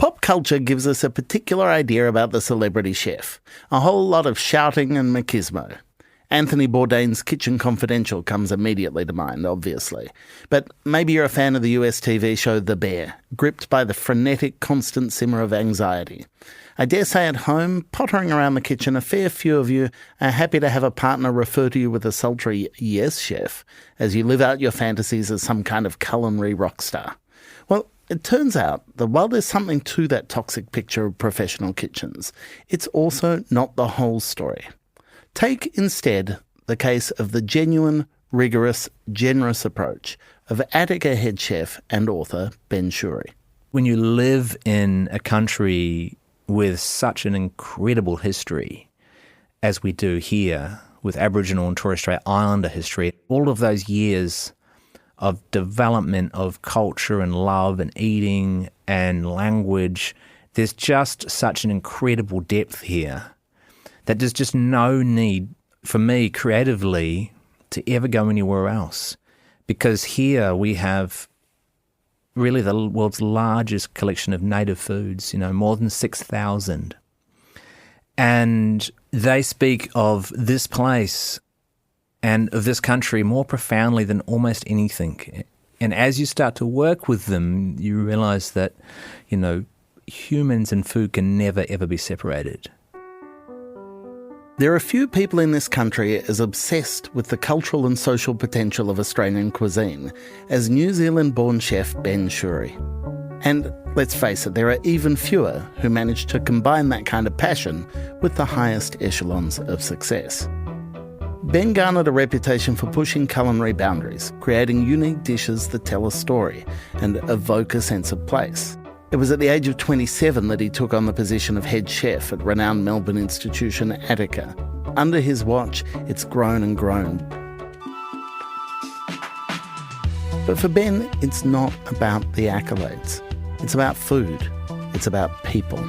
Pop culture gives us a particular idea about the celebrity chef. A whole lot of shouting and machismo. Anthony Bourdain's Kitchen Confidential comes immediately to mind, obviously. But maybe you're a fan of the US TV show The Bear, gripped by the frenetic, constant simmer of anxiety. I dare say at home, pottering around the kitchen, a fair few of you are happy to have a partner refer to you with a sultry "yes, chef," as you live out your fantasies as some kind of culinary rock star. Well, it turns out that while there's something to that toxic picture of professional kitchens, it's also not the whole story. Take instead the case of the genuine, rigorous, generous approach of Attica head chef and author Ben Shewry. When you live in a country with such an incredible history, as we do here, with Aboriginal and Torres Strait Islander history, all of those years of development of culture and love and eating and language, there's just such an incredible depth here that there's just no need for me creatively to ever go anywhere else. Because here we have really the world's largest collection of native foods, more than 6,000. And they speak of this place and of this country more profoundly than almost anything. And as you start to work with them, you realize that, humans and food can never, ever be separated. There are few people in this country as obsessed with the cultural and social potential of Australian cuisine as New Zealand-born chef Ben Shewry. And let's face it, there are even fewer who manage to combine that kind of passion with the highest echelons of success. Ben garnered a reputation for pushing culinary boundaries, creating unique dishes that tell a story and evoke a sense of place. It was at the age of 27 that he took on the position of head chef at renowned Melbourne institution Attica. Under his watch, it's grown and grown. But for Ben, it's not about the accolades. It's about food. It's about people.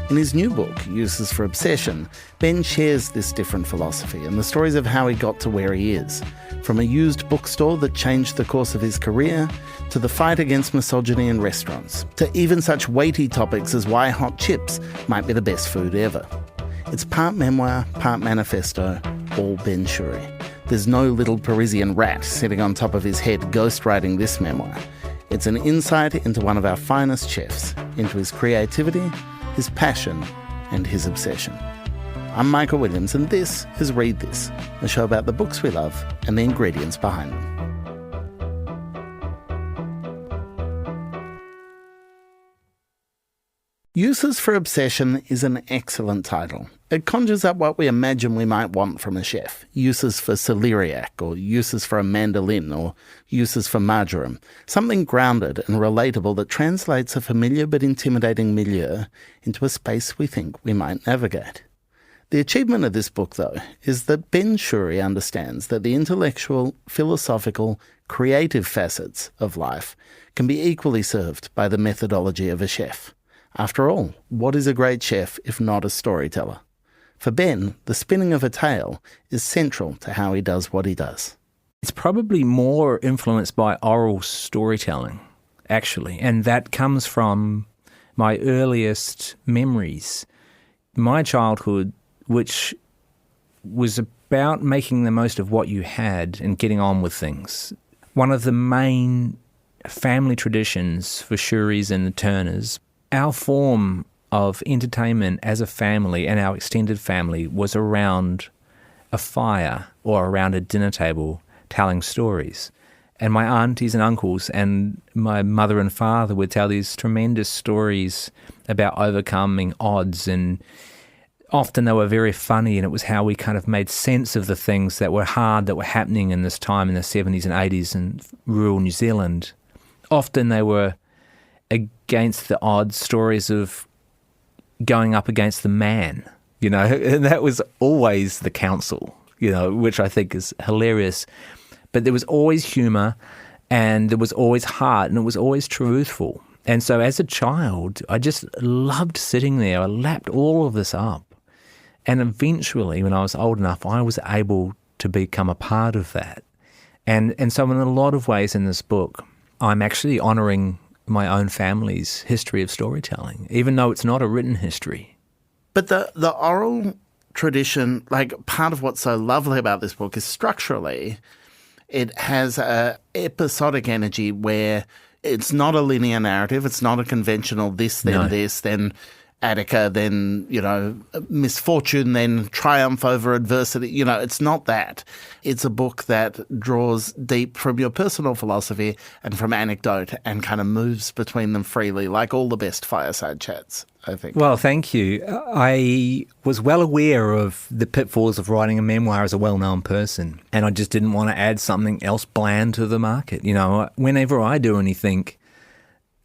In his new book, Uses for Obsession, Ben shares this different philosophy and the stories of how he got to where he is, from a used bookstore that changed the course of his career, to the fight against misogyny in restaurants, to even such weighty topics as why hot chips might be the best food ever. It's part memoir, part manifesto, all Ben Shewry. There's no little Parisian rat sitting on top of his head ghostwriting this memoir. It's an insight into one of our finest chefs, into his creativity, his passion, and his obsession. I'm Michael Williams, and this is Read This, a show about the books we love and the ingredients behind them. Uses for Obsession is an excellent title. It conjures up what we imagine we might want from a chef. Uses for celeriac, or uses for a mandolin, or uses for marjoram. Something grounded and relatable that translates a familiar but intimidating milieu into a space we think we might navigate. The achievement of this book, though, is that Ben Shewry understands that the intellectual, philosophical, creative facets of life can be equally served by the methodology of a chef. After all, what is a great chef if not a storyteller? For Ben, the spinning of a tale is central to how he does what he does. It's probably more influenced by oral storytelling, actually, and that comes from my earliest memories. My childhood, which was about making the most of what you had and getting on with things. One of the main family traditions for Shewrys and the Turners, our form of entertainment as a family and our extended family was around a fire or around a dinner table telling stories. And my aunties and uncles and my mother and father would tell these tremendous stories about overcoming odds, and often they were very funny, and it was how we kind of made sense of the things that were hard that were happening in this time in the 70s and 80s in rural New Zealand. Often they were against the odds stories of going up against the man, and that was always the council, which I think is hilarious. But there was always humour, and there was always heart, and it was always truthful. And so as a child, I just loved sitting there. I lapped all of this up. And eventually, when I was old enough, I was able to become a part of that. And so in a lot of ways in this book, I'm actually honouring my own family's history of storytelling, even though it's not a written history. But the oral tradition, like part of what's so lovely about this book is structurally, it has a episodic energy where it's not a linear narrative. It's not a conventional this, then Attica, then, misfortune, then triumph over adversity. It's not that. It's a book that draws deep from your personal philosophy and from anecdote and kind of moves between them freely, like all the best fireside chats, I think. Well, thank you. I was well aware of the pitfalls of writing a memoir as a well-known person, and I just didn't want to add something else bland to the market. Whenever I do anything,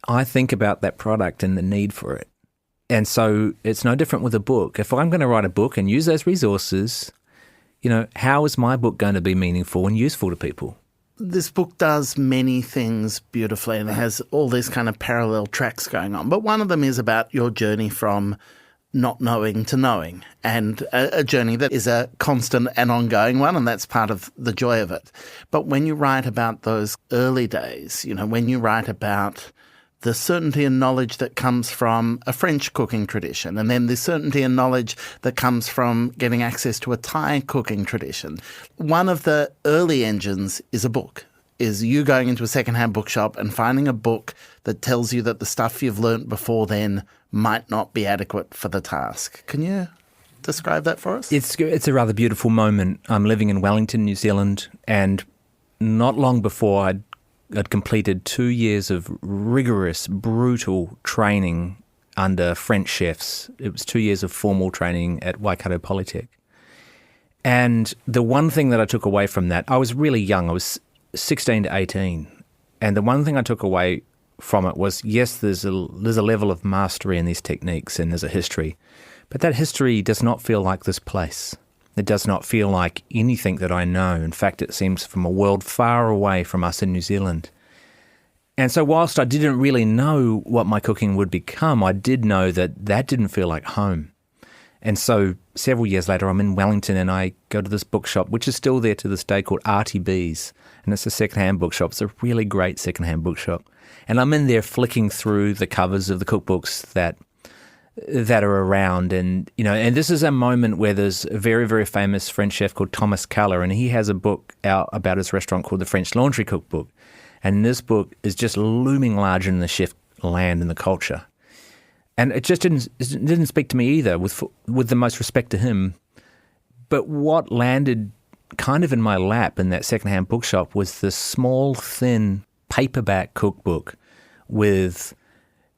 I think about that product and the need for it. And so it's no different with a book. If I'm going to write a book and use those resources, how is my book going to be meaningful and useful to people? This book does many things beautifully and it has all these kind of parallel tracks going on. But one of them is about your journey from not knowing to knowing, and a journey that is a constant and ongoing one, and that's part of the joy of it. But when you write about those early days, when you write about the certainty and knowledge that comes from a French cooking tradition, and then the certainty and knowledge that comes from getting access to a Thai cooking tradition. One of the early engines is a book, is you going into a secondhand bookshop and finding a book that tells you that the stuff you've learnt before then might not be adequate for the task. Can you describe that for us? It's a rather beautiful moment. I'm living in Wellington, New Zealand, and not long before I'd completed 2 years of rigorous, brutal training under French chefs. It was 2 years of formal training at Waikato Polytech. And the one thing that I took away from that, I was really young, I was 16 to 18. And the one thing I took away from it was, yes, there's a level of mastery in these techniques and there's a history. But that history does not feel like this place. It does not feel like anything that I know. In fact, it seems from a world far away from us in New Zealand. And so whilst I didn't really know what my cooking would become, I did know that didn't feel like home. And so several years later, I'm in Wellington and I go to this bookshop, which is still there to this day, called Artie B's. And it's a secondhand bookshop. It's a really great secondhand bookshop. And I'm in there flicking through the covers of the cookbooks that are around, and and this is a moment where there's a very, very famous French chef called Thomas Keller, and he has a book out about his restaurant called the French Laundry Cookbook, and this book is just looming large in the chef land and the culture, and it just didn't speak to me either, with the most respect to him. But what landed kind of in my lap in that secondhand bookshop was this small, thin paperback cookbook with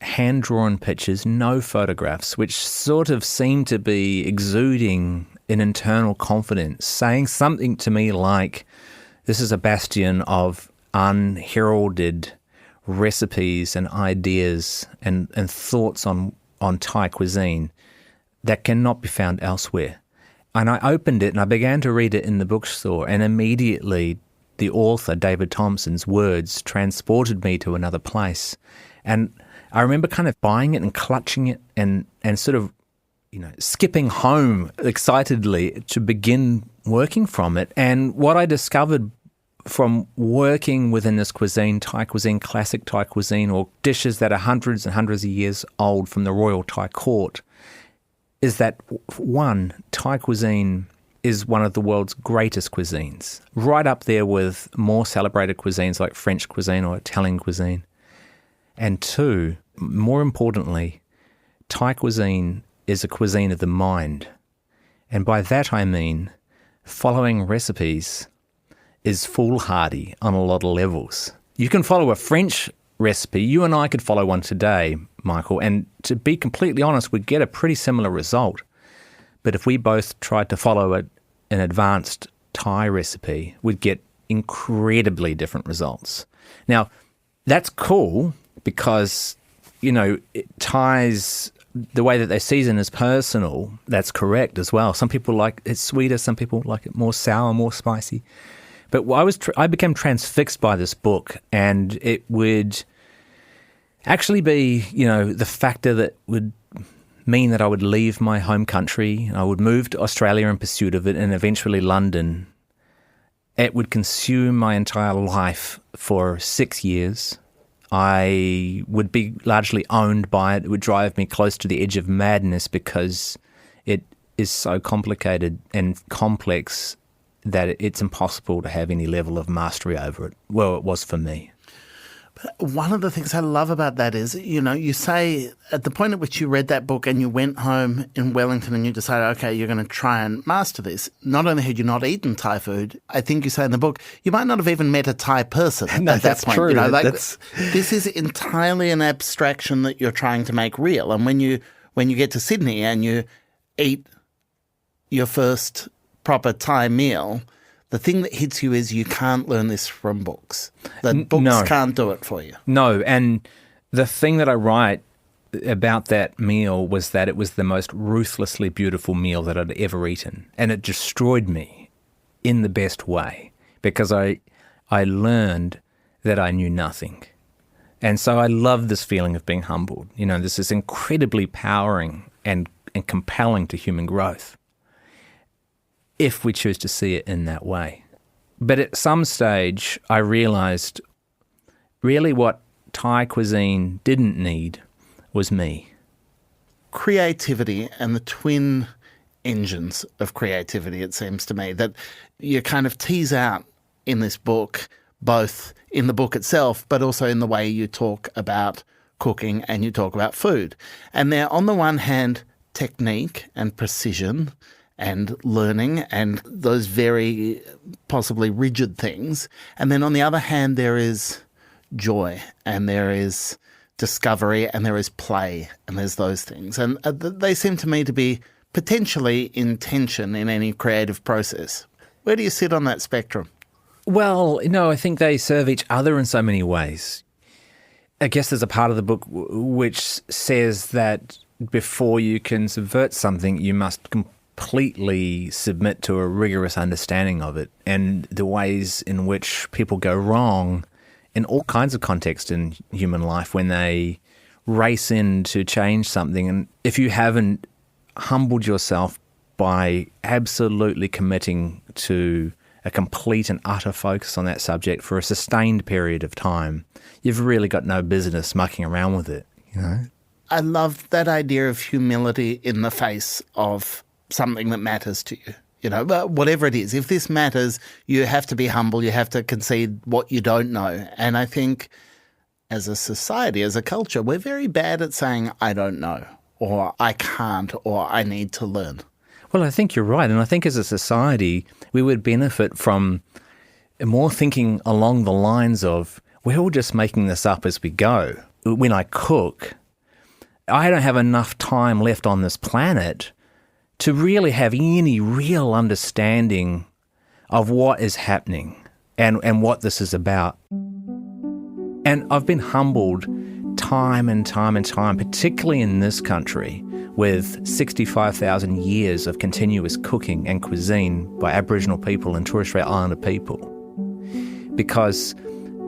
hand-drawn pictures, no photographs, which sort of seemed to be exuding an internal confidence, saying something to me like, this is a bastion of unheralded recipes and ideas and thoughts on Thai cuisine that cannot be found elsewhere. And I opened it and I began to read it in the bookstore, and immediately the author, David Thompson's words transported me to another place. And I remember kind of buying it and clutching it and sort of, skipping home excitedly to begin working from it. And what I discovered from working within this cuisine, Thai cuisine, classic Thai cuisine, or dishes that are hundreds and hundreds of years old from the royal Thai court, is that, one, Thai cuisine is one of the world's greatest cuisines, right up there with more celebrated cuisines like French cuisine or Italian cuisine. And two, more importantly, Thai cuisine is a cuisine of the mind. And by that I mean following recipes is foolhardy on a lot of levels. You can follow a French recipe. You and I could follow one today, Michael, and to be completely honest, we'd get a pretty similar result. But if we both tried to follow an advanced Thai recipe, we'd get incredibly different results. Now, that's cool, because, it ties the way that they season is personal. That's correct as well. Some people like it sweeter, some people like it more sour, more spicy. But I became transfixed by this book, and it would actually be, the factor that would mean that I would leave my home country. I would move to Australia in pursuit of it, and eventually London. It would consume my entire life for 6 years. I would be largely owned by it. It would drive me close to the edge of madness because it is so complicated and complex that it's impossible to have any level of mastery over it. Well, it was for me. One of the things I love about that is, you say at the point at which you read that book and you went home in Wellington and you decided, okay, you're going to try and master this. Not only had you not eaten Thai food, I think you say in the book, you might not have even met a Thai person at that that's point. True. This is entirely an abstraction that you're trying to make real. And when you get to Sydney and you eat your first proper Thai meal, the thing that hits you is you can't learn this from books. That books can't do it for you. No, and the thing that I write about that meal was that it was the most ruthlessly beautiful meal that I'd ever eaten. And it destroyed me in the best way because I learned that I knew nothing. And so I love this feeling of being humbled. This is incredibly powering and compelling to human growth, if we choose to see it in that way. But at some stage, I realised really what Thai cuisine didn't need was me. Creativity and the twin engines of creativity, it seems to me, that you kind of tease out in this book, both in the book itself, but also in the way you talk about cooking and you talk about food. And they're, on the one hand, technique and precision and learning and those very possibly rigid things. And then on the other hand, there is joy and there is discovery and there is play and there's those things. And they seem to me to be potentially in tension in any creative process. Where do you sit on that spectrum? Well, I think they serve each other in so many ways. I guess there's a part of the book which says that before you can subvert something, you must completely submit to a rigorous understanding of it and the ways in which people go wrong in all kinds of contexts in human life when they race in to change something. And if you haven't humbled yourself by absolutely committing to a complete and utter focus on that subject for a sustained period of time, you've really got no business mucking around with it, I love that idea of humility in the face of something that matters to you. But whatever it is, if this matters, you have to be humble, you have to concede what you don't know. And I think as a society, as a culture, we're very bad at saying, I don't know, or I can't, or I need to learn. Well, I think you're right. And I think as a society, we would benefit from more thinking along the lines of, we're all just making this up as we go. When I cook, I don't have enough time left on this planet to really have any real understanding of what is happening and what this is about. And I've been humbled time and time and time, particularly in this country, with 65,000 years of continuous cooking and cuisine by Aboriginal people and Torres Strait Islander people. Because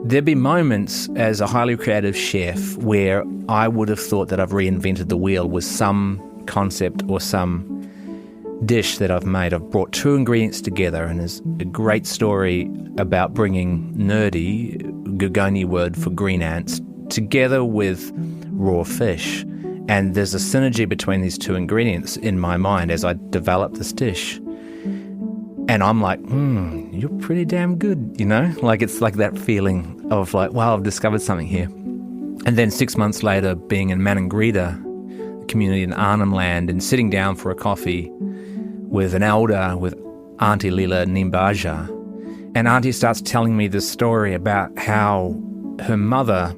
there'd be moments as a highly creative chef where I would have thought that I've reinvented the wheel with some concept or some dish that I've made. I've brought two ingredients together, and there's a great story about bringing nerdy, Gugoni word for green ants, together with raw fish. And there's a synergy between these two ingredients in my mind as I develop this dish. And I'm like, you're pretty damn good, Like it's like that feeling of like, wow, I've discovered something here. And then 6 months later, being in Maningrida, a community in Arnhem Land, and sitting down for a coffee with an elder, with Auntie Lila Nimbaja. And Auntie starts telling me this story about how her mother,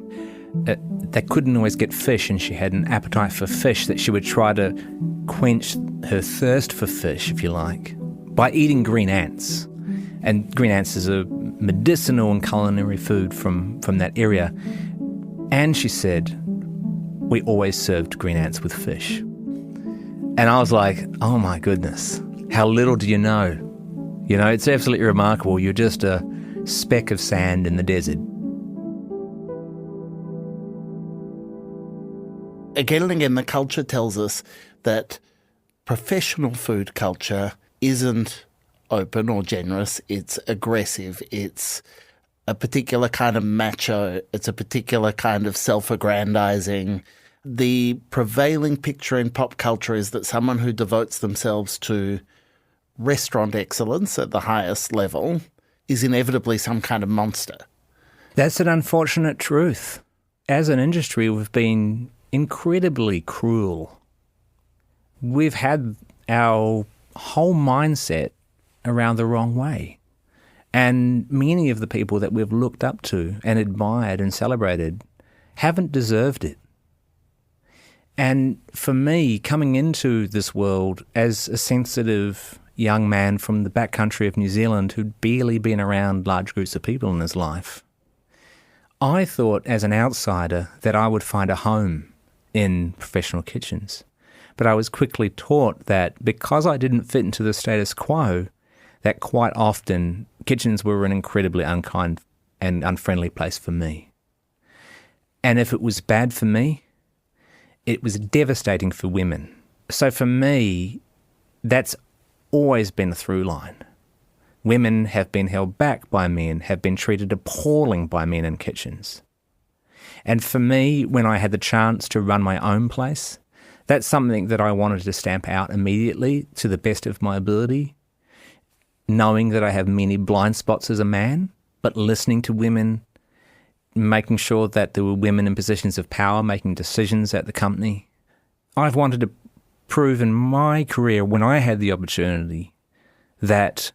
they couldn't always get fish, and she had an appetite for fish, that she would try to quench her thirst for fish, if you like, by eating green ants. And green ants is a medicinal and culinary food from that area. And she said, we always served green ants with fish. And I was like, oh my goodness, how little do you know? It's absolutely remarkable. You're just a speck of sand in the desert. Again and again, the culture tells us that professional food culture isn't open or generous. It's aggressive. It's a particular kind of macho. It's a particular kind of self-aggrandizing. The prevailing picture in pop culture is that someone who devotes themselves to restaurant excellence at the highest level is inevitably some kind of monster. That's an unfortunate truth. As an industry, we've been incredibly cruel. We've had our whole mindset around the wrong way. And many of the people that we've looked up to and admired and celebrated haven't deserved it. And for me, coming into this world as a sensitive young man from the backcountry of New Zealand who'd barely been around large groups of people in his life, I thought as an outsider that I would find a home in professional kitchens. But I was quickly taught that because I didn't fit into the status quo, that quite often kitchens were an incredibly unkind and unfriendly place for me. And if it was bad for me, it was devastating for women. So for me, that's always been a through line. Women have been held back by men, have been treated appalling by men in kitchens. And for me, when I had the chance to run my own place, that's something that I wanted to stamp out immediately to the best of my ability, knowing that I have many blind spots as a man, but listening to women, making sure that there were women in positions of power making decisions at the company. I've wanted to prove in my career, when I had the opportunity, that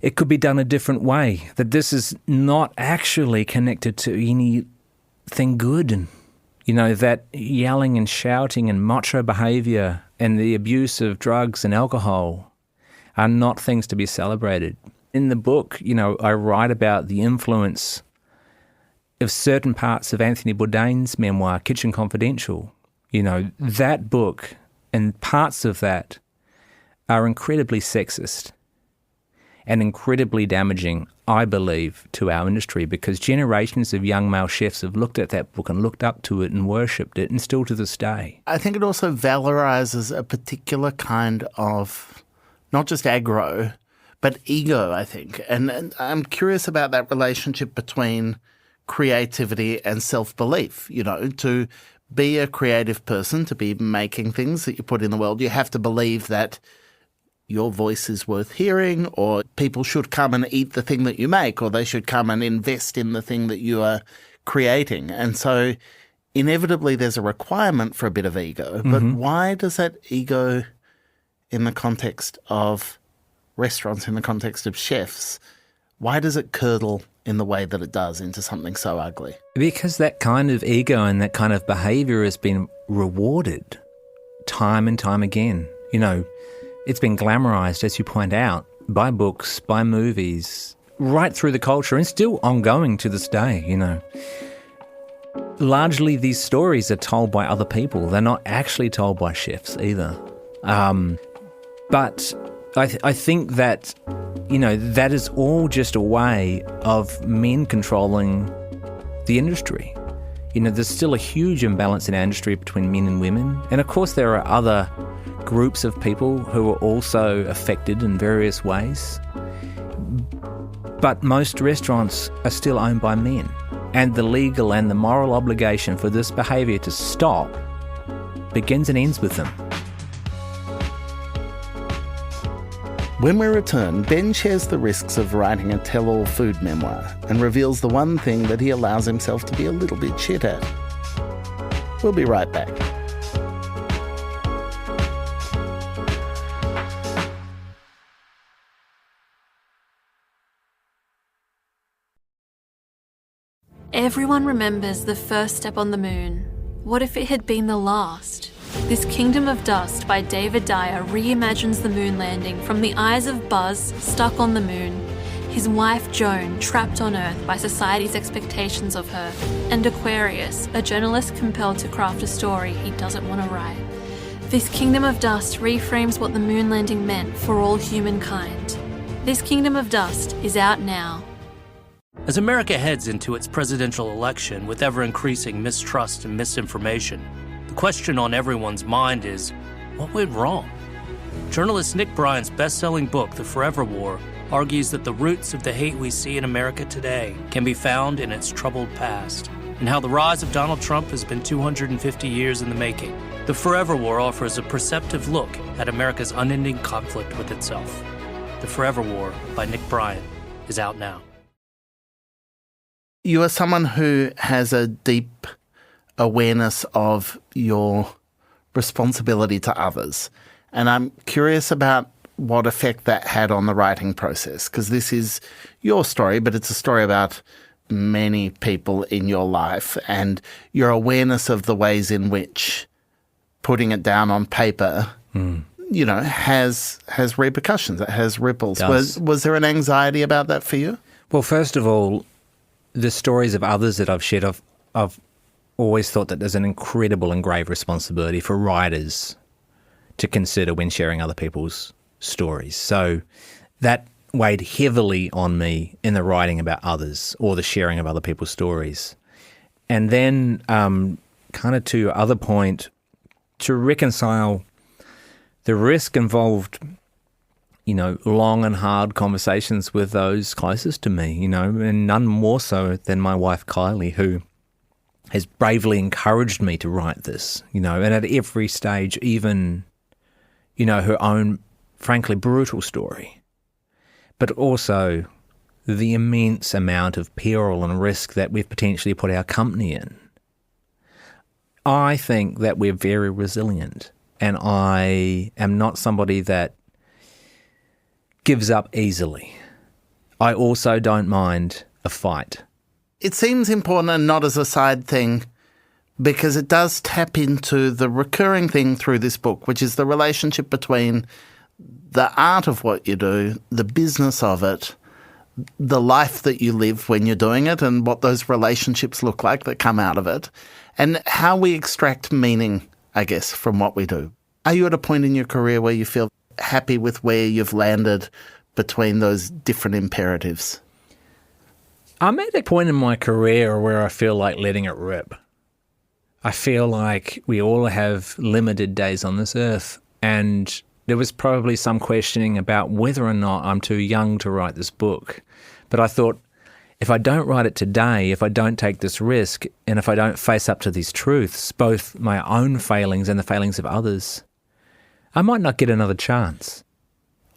it could be done a different way, that this is not actually connected to anything good. And, that yelling and shouting and macho behaviour and the abuse of drugs and alcohol are not things to be celebrated. In the book, I write about the influence of certain parts of Anthony Bourdain's memoir, Kitchen Confidential. That book and parts of that are incredibly sexist and incredibly damaging, I believe, to our industry, because generations of young male chefs have looked at that book and looked up to it and worshipped it, and still to this day. I think it also valorizes a particular kind of, not just aggro, but ego, I think. And I'm curious about that relationship between creativity and self-belief. To be a creative person, to be making things that you put in the world, you have to believe that your voice is worth hearing, or people should come and eat the thing that you make, or they should come and invest in the thing that you are creating. And so inevitably there's a requirement for a bit of ego. But why does that ego in the context of restaurants, in the context of chefs, why does it curdle in the way that it does into something so ugly? Because that kind of ego and that kind of behaviour has been rewarded time and time again. It's been glamorised, as you point out, by books, by movies, right through the culture, and still ongoing to this day, Largely these stories are told by other people. They're not actually told by chefs either. But I think that, that is all just a way of men controlling the industry. There's still a huge imbalance in our industry between men and women. And of course there are other groups of people who are also affected in various ways. But most restaurants are still owned by men. And the legal and the moral obligation for this behaviour to stop begins and ends with them. When we return, Ben shares the risks of writing a tell-all food memoir and reveals the one thing that he allows himself to be a little bit shit at. We'll be right back. Everyone remembers the first step on the moon. What if it had been the last? This Kingdom of Dust by David Dyer reimagines the moon landing from the eyes of Buzz, stuck on the moon, his wife Joan, trapped on Earth by society's expectations of her, and Aquarius, a journalist compelled to craft a story he doesn't want to write. This Kingdom of Dust reframes what the moon landing meant for all humankind. This Kingdom of Dust is out now. As America heads into its presidential election with ever-increasing mistrust and misinformation, the question on everyone's mind is, what went wrong? Journalist Nick Bryant's best-selling book, The Forever War, argues that the roots of the hate we see in America today can be found in its troubled past, and how the rise of Donald Trump has been 250 years in the making. The Forever War offers a perceptive look at America's unending conflict with itself. The Forever War by Nick Bryant is out now. You are someone who has a deep awareness of your responsibility to others. And I'm curious about what effect that had on the writing process, because this is your story, but it's a story about many people in your life, and your awareness of the ways in which putting it down on paper, has repercussions. It has ripples. Was there an anxiety about that for you? Well, first of all, the stories of others that I've shared, I've always thought that there's an incredible and grave responsibility for writers to consider when sharing other people's stories. So that weighed heavily on me in the writing about others or the sharing of other people's stories. And then kind of to your other point, to reconcile the risk involved, long and hard conversations with those closest to me, and none more so than my wife, Kylie, who has bravely encouraged me to write this, and at every stage, even, her own, frankly, brutal story, but also the immense amount of peril and risk that we've potentially put our company in. I think that we're very resilient, and I am not somebody that gives up easily. I also don't mind a fight. It seems important, and not as a side thing, because it does tap into the recurring thing through this book, which is the relationship between the art of what you do, the business of it, the life that you live when you're doing it, and what those relationships look like that come out of it, and how we extract meaning, I guess, from what we do. Are you at a point in your career where you feel happy with where you've landed between those different imperatives? I'm at a point in my career where I feel like letting it rip. I feel like we all have limited days on this earth, and there was probably some questioning about whether or not I'm too young to write this book. But I thought, if I don't write it today, if I don't take this risk, and if I don't face up to these truths, both my own failings and the failings of others, I might not get another chance.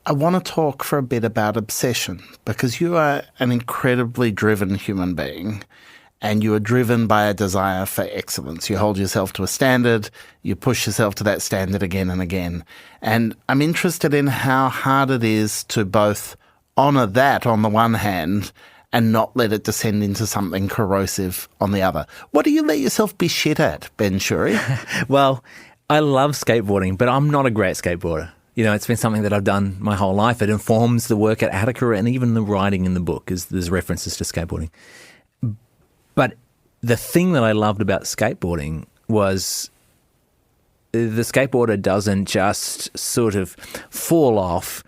I want to talk for a bit about obsession, because you are an incredibly driven human being, and you are driven by a desire for excellence. You hold yourself to a standard, you push yourself to that standard again and again. And I'm interested in how hard it is to both honour that on the one hand and not let it descend into something corrosive on the other. What do you let yourself be shit at, Ben Shewry? Well, I love skateboarding, but I'm not a great skateboarder. It's been something that I've done my whole life. It informs the work at Attica, and even the writing in the book there's references to skateboarding. But the thing that I loved about skateboarding was the skateboarder doesn't just sort of fall off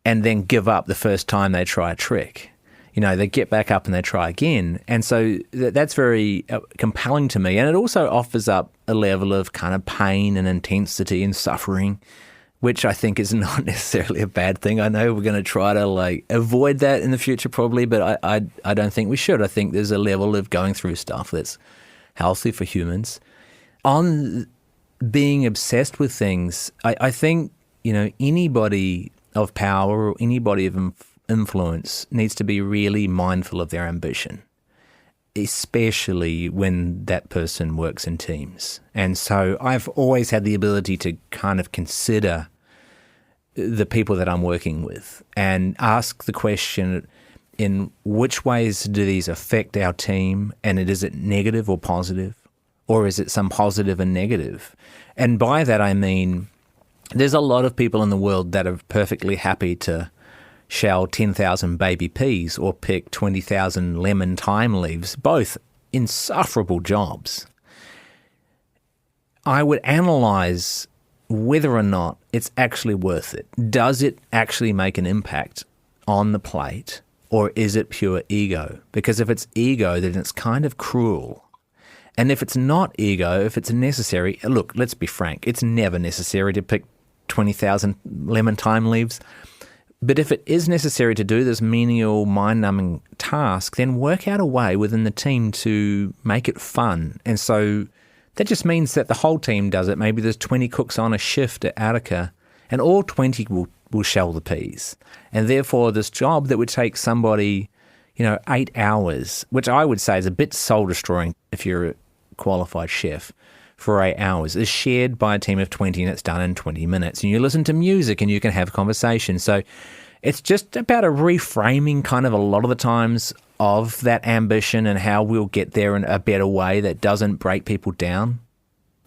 and then give up the first time they try a trick. They get back up and they try again. And so that's very compelling to me. And it also offers up a level of kind of pain and intensity and suffering, which I think is not necessarily a bad thing. I know we're going to try to avoid that in the future probably, but I don't think we should. I think there's a level of going through stuff that's healthy for humans. On being obsessed with things, I think, anybody of power or anybody of influence needs to be really mindful of their ambition, especially when that person works in teams. And so I've always had the ability to kind of consider the people that I'm working with and ask the question, in which ways do these affect our team, and is it negative or positive, or is it some positive and negative? And by that I mean there's a lot of people in the world that are perfectly happy to shell 10,000 baby peas or pick 20,000 lemon thyme leaves, both insufferable jobs. I would analyse whether or not it's actually worth it. Does it actually make an impact on the plate, or is it pure ego? Because if it's ego, then it's kind of cruel. And if it's not ego, if it's necessary, look, let's be frank, it's never necessary to pick 20,000 lemon thyme leaves. But if it is necessary to do this menial, mind-numbing task, then work out a way within the team to make it fun. And so that just means that the whole team does it. Maybe there's 20 cooks on a shift at Attica, and all 20 will shell the peas. And therefore, this job that would take somebody, 8 hours, which I would say is a bit soul-destroying if you're a qualified chef, for 8 hours, is shared by a team of 20 and it's done in 20 minutes. And you listen to music and you can have conversation. So it's just about a reframing kind of a lot of the times of that ambition and how we'll get there in a better way that doesn't break people down.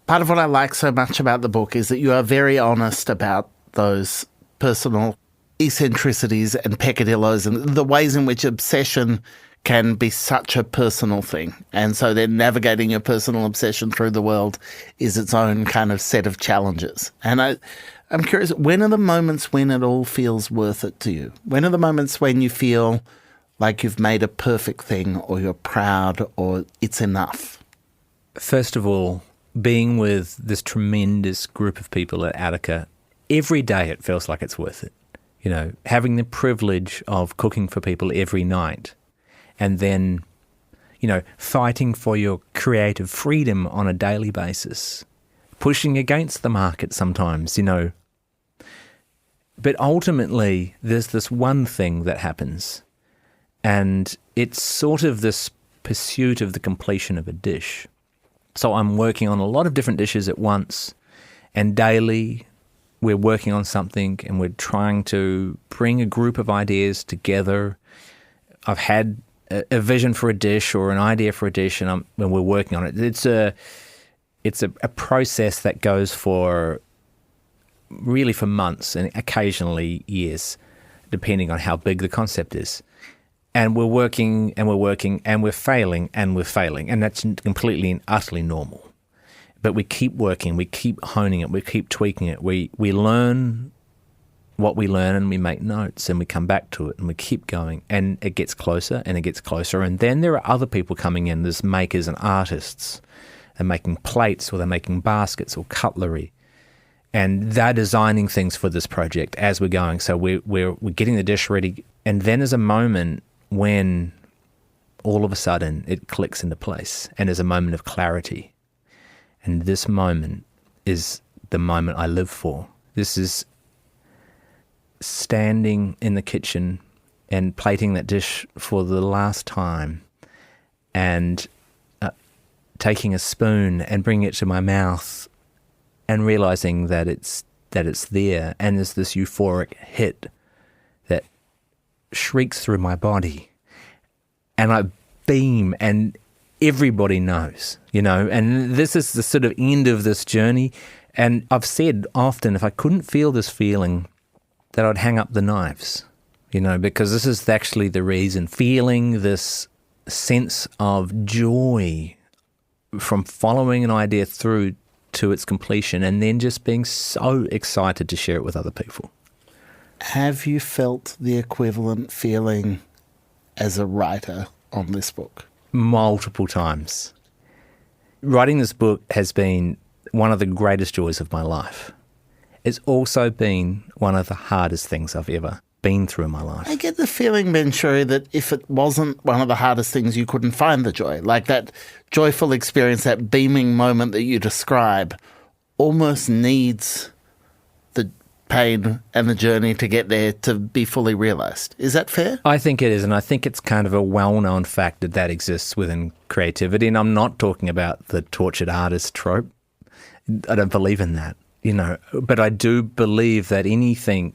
Part of what I like so much about the book is that you are very honest about those personal eccentricities and peccadillos and the ways in which obsession can be such a personal thing. And so then navigating your personal obsession through the world is its own kind of set of challenges. And I'm curious, when are the moments when it all feels worth it to you? When are the moments when you feel like you've made a perfect thing, or you're proud, or it's enough? First of all, being with this tremendous group of people at Attica, every day it feels like it's worth it. Having the privilege of cooking for people every night, and then, fighting for your creative freedom on a daily basis, pushing against the market sometimes, But ultimately, there's this one thing that happens, and it's sort of this pursuit of the completion of a dish. So I'm working on a lot of different dishes at once, and daily we're working on something and we're trying to bring a group of ideas together. I've had a vision for a dish or an idea for a dish, and we're working on it. It's a process that goes for months and occasionally years, depending on how big the concept is. And we're working and we're working and we're failing and we're failing, and that's completely and utterly normal. But we keep working, we keep honing it, we keep tweaking it. We learn what we learn and we make notes and we come back to it and we keep going, and it gets closer and it gets closer. And then there are other people coming in, there's makers and artists. They're making plates, or they're making baskets or cutlery, and they're designing things for this project as we're going. So we're getting the dish ready, and then there's a moment when all of a sudden it clicks into place and there's a moment of clarity. And this moment is the moment I live for. This is standing in the kitchen and plating that dish for the last time, and taking a spoon and bringing it to my mouth and realizing that it's there, and there's this euphoric hit that shrieks through my body, and I beam, and everybody knows, and this is the sort of end of this journey. And I've said often, if I couldn't feel this feeling, that I'd hang up the knives, because this is actually the reason. Feeling this sense of joy from following an idea through to its completion, and then just being so excited to share it with other people. Have you felt the equivalent feeling as a writer on this book? Multiple times. Writing this book has been one of the greatest joys of my life. It's also been one of the hardest things I've ever been through in my life. I get the feeling, Ben Shewry, that if it wasn't one of the hardest things, you couldn't find the joy. Like that joyful experience, that beaming moment that you describe, almost needs the pain and the journey to get there to be fully realised. Is that fair? I think it is, and I think it's kind of a well-known fact that exists within creativity, and I'm not talking about the tortured artist trope. I don't believe in that, but I do believe that anything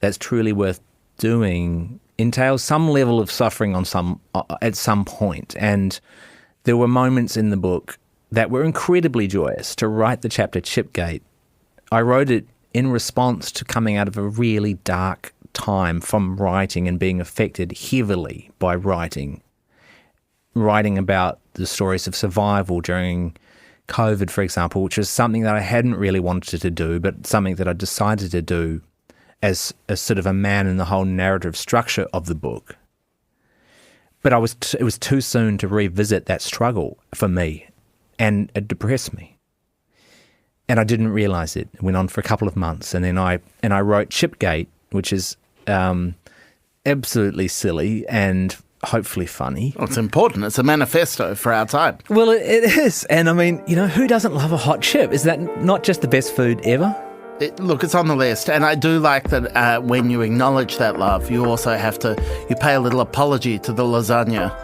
that's truly worth doing entails some level of suffering at some point. And there were moments in the book that were incredibly joyous. To write the chapter Chipgate, I wrote it in response to coming out of a really dark time from writing and being affected heavily by writing about the stories of survival during COVID, for example, which was something that I hadn't really wanted to do, but something that I decided to do as a sort of a man in the whole narrative structure of the book. But it was too soon to revisit that struggle for me, and it depressed me. And I didn't realise it. It went on for a couple of months, and then I wrote Chipgate, which is absolutely silly and hopefully funny. Well, it's important. It's a manifesto for our time. Well, it is. And I mean, who doesn't love a hot chip? Is that not just the best food ever? Look, it's on the list, and I do like that when you acknowledge that love, you also have to, you pay a little apology to the lasagna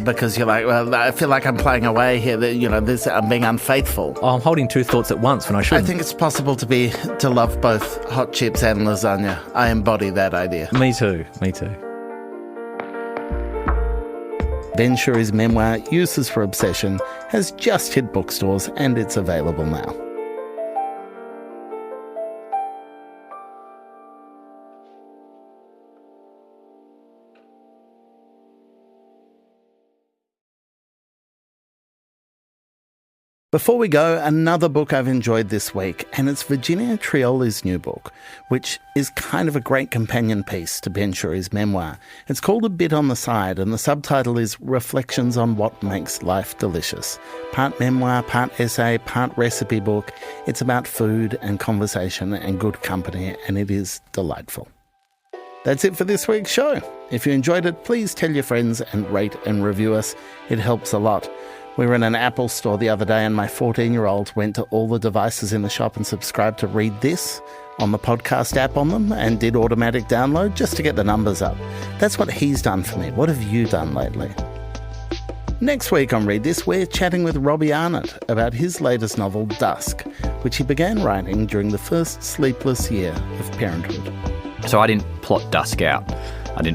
because you're like, well, I feel like I'm playing away here, I'm being unfaithful. Oh, I'm holding two thoughts at once when I shouldn't. I think it's possible to love both hot chips and lasagna. I embody that idea. Me too. Ben Shewry's memoir, Uses for Obsession, has just hit bookstores and it's available now. Before we go, another book I've enjoyed this week, and it's Virginia Trioli's new book, which is kind of a great companion piece to Ben Shewry's memoir. It's called A Bit on the Side, and the subtitle is Reflections on What Makes Life Delicious. Part memoir, part essay, part recipe book. It's about food and conversation and good company, and it is delightful. That's it for this week's show. If you enjoyed it, please tell your friends and rate and review us. It helps a lot. We were in an Apple store the other day and my 14-year-old went to all the devices in the shop and subscribed to Read This on the podcast app on them and did automatic download just to get the numbers up. That's what he's done for me. What have you done lately? Next week on Read This, we're chatting with Robbie Arnott about his latest novel, Dusk, which he began writing during the first sleepless year of parenthood. So I didn't plot Dusk out.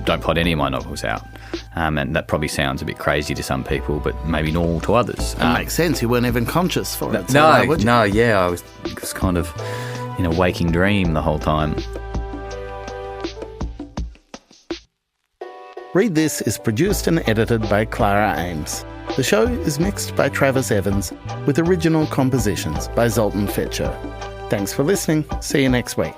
Don't plot any of my novels out. And that probably sounds a bit crazy to some people, but maybe normal to others. It makes sense. You weren't even conscious for it. I was kind of in a waking dream the whole time. Read This is produced and edited by Clara Ames. The show is mixed by Travis Evans, with original compositions by Zoltan Fetcher. Thanks for listening. See you next week.